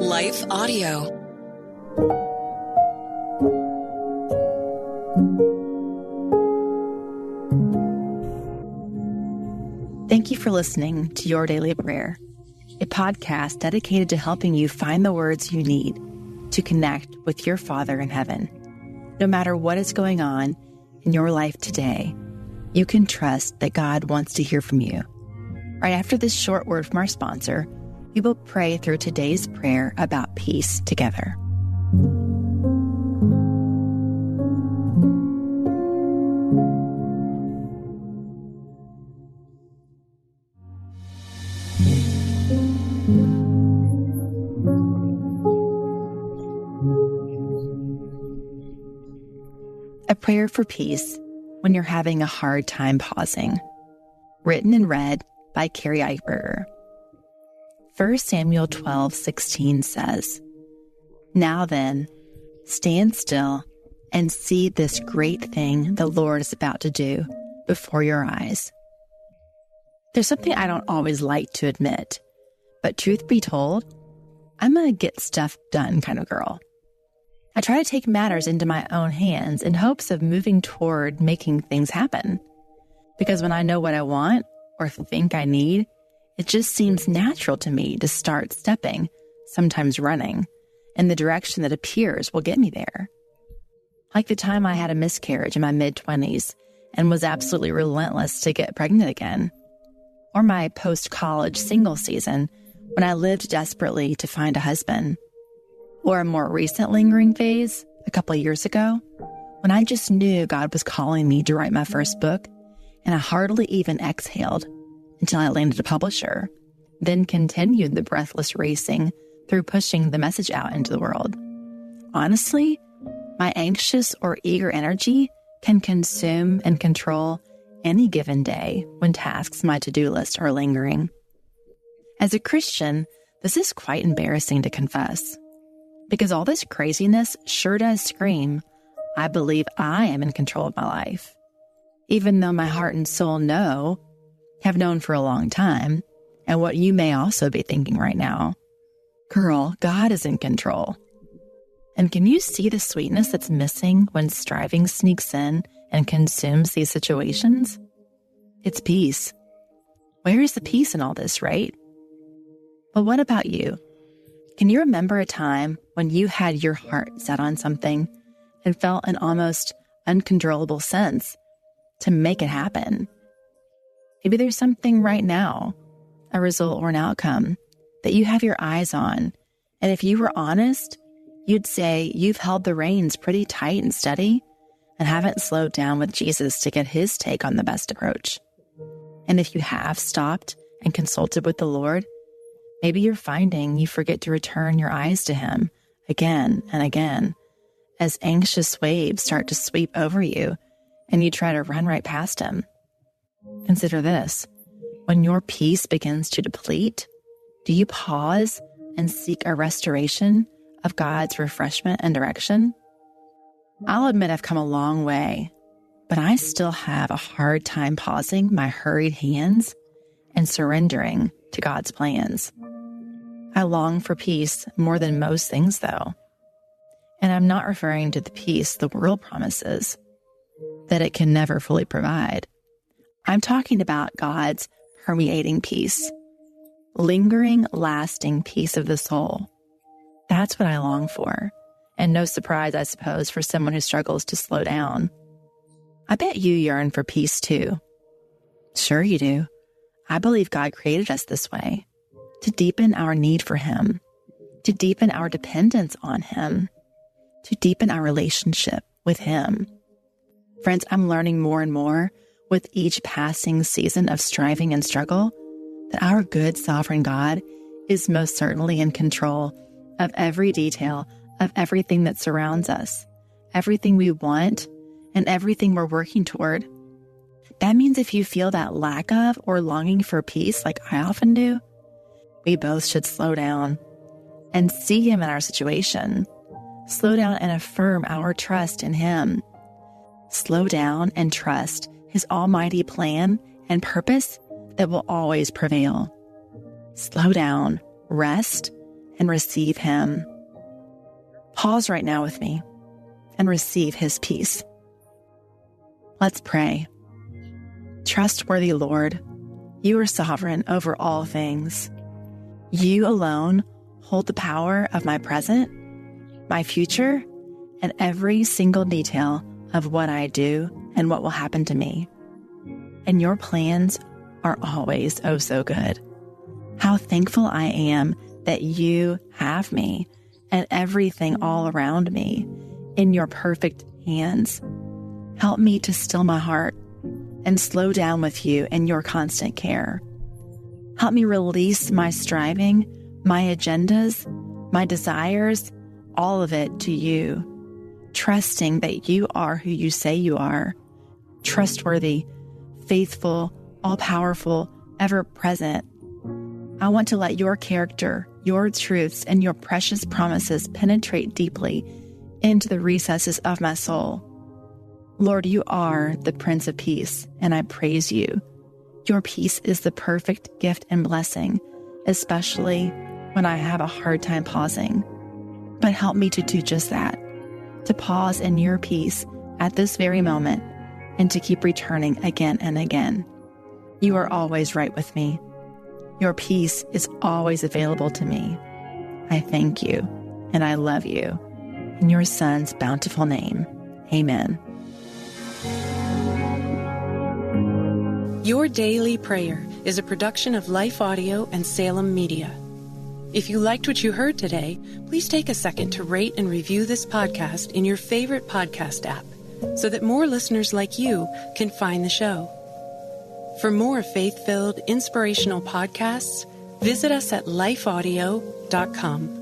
Life Audio. Thank you for listening to Your Daily Prayer, a podcast dedicated to helping you find the words you need to connect with your Father in heaven. No matter what is going on in your life today, you can trust that God wants to hear from you. Right after this short word from our sponsor, we will pray through today's prayer about peace together. A prayer for peace when you're having a hard time pausing. Written and read by Carrie Eichberger. 1 Samuel 12:16 says, "Now then, stand still and see this great thing the Lord is about to do before your eyes." There's something I don't always like to admit, but truth be told, I'm a get stuff done kind of girl. I try to take matters into my own hands in hopes of moving toward making things happen. Because when I know what I want or think I need, it just seems natural to me to start stepping, sometimes running, in the direction that appears will get me there. Like the time I had a miscarriage in my mid-20s and was absolutely relentless to get pregnant again. Or my post-college single season when I lived desperately to find a husband. Or a more recent lingering phase, a couple of years ago, when I just knew God was calling me to write my first book, and I hardly even exhaled until I landed a publisher, then continued the breathless racing through pushing the message out into the world. Honestly, my anxious or eager energy can consume and control any given day when tasks on my to-do list are lingering. As a Christian, this is quite embarrassing to confess, because all this craziness sure does scream, I believe I am in control of my life. Even though my heart and soul have known for a long time, and what you may also be thinking right now, girl, God is in control. And can you see the sweetness that's missing when striving sneaks in and consumes these situations? It's peace. Where is the peace in all this, right? But what about you? Can you remember a time when you had your heart set on something and felt an almost uncontrollable sense to make it happen? Maybe there's something right now, a result or an outcome, that you have your eyes on. And if you were honest, you'd say you've held the reins pretty tight and steady and haven't slowed down with Jesus to get his take on the best approach. And if you have stopped and consulted with the Lord, maybe you're finding you forget to return your eyes to him again and again as anxious waves start to sweep over you and you try to run right past him. Consider this. When your peace begins to deplete, do you pause and seek a restoration of God's refreshment and direction? I'll admit I've come a long way, but I still have a hard time pausing my hurried hands and surrendering to God's plans. I long for peace more than most things, though. And I'm not referring to the peace the world promises, that it can never fully provide. I'm talking about God's permeating peace, lingering, lasting peace of the soul. That's what I long for. And no surprise, I suppose, for someone who struggles to slow down. I bet you yearn for peace too. Sure you do. I believe God created us this way, to deepen our need for him, to deepen our dependence on him, to deepen our relationship with him. Friends, I'm learning more and more with each passing season of striving and struggle that our good sovereign God is most certainly in control of every detail of everything that surrounds us, everything we want, and everything we're working toward. That means if you feel that lack of or longing for peace like I often do, we both should slow down and see him in our situation. Slow down and affirm our trust in him. Slow down and trust his almighty plan and purpose that will always prevail. Slow down, rest, and receive Him. Pause right now with me and receive His peace. Let's pray. Trustworthy Lord, You are sovereign over all things. You alone hold the power of my present, my future, and every single detail of what I do and what will happen to me. And Your plans are always oh so good. How thankful I am that You have me and everything all around me in Your perfect hands. Help me to still my heart and slow down with You in Your constant care. Help me release my striving, my agendas, my desires, all of it to You, trusting that You are who You say You are, trustworthy, faithful, all-powerful, ever-present. I want to let Your character, Your truths, and Your precious promises penetrate deeply into the recesses of my soul. Lord, You are the Prince of Peace, and I praise You. Your peace is the perfect gift and blessing, especially when I have a hard time pausing. But help me to do just that, to pause in Your peace at this very moment and to keep returning again and again. You are always right with me. Your peace is always available to me. I thank You and I love You. In Your Son's bountiful name, amen. Your Daily Prayer is a production of Life Audio and Salem Media. If you liked what you heard today, please take a second to rate and review this podcast in your favorite podcast app so that more listeners like you can find the show. For more faith-filled, inspirational podcasts, visit us at lifeaudio.com.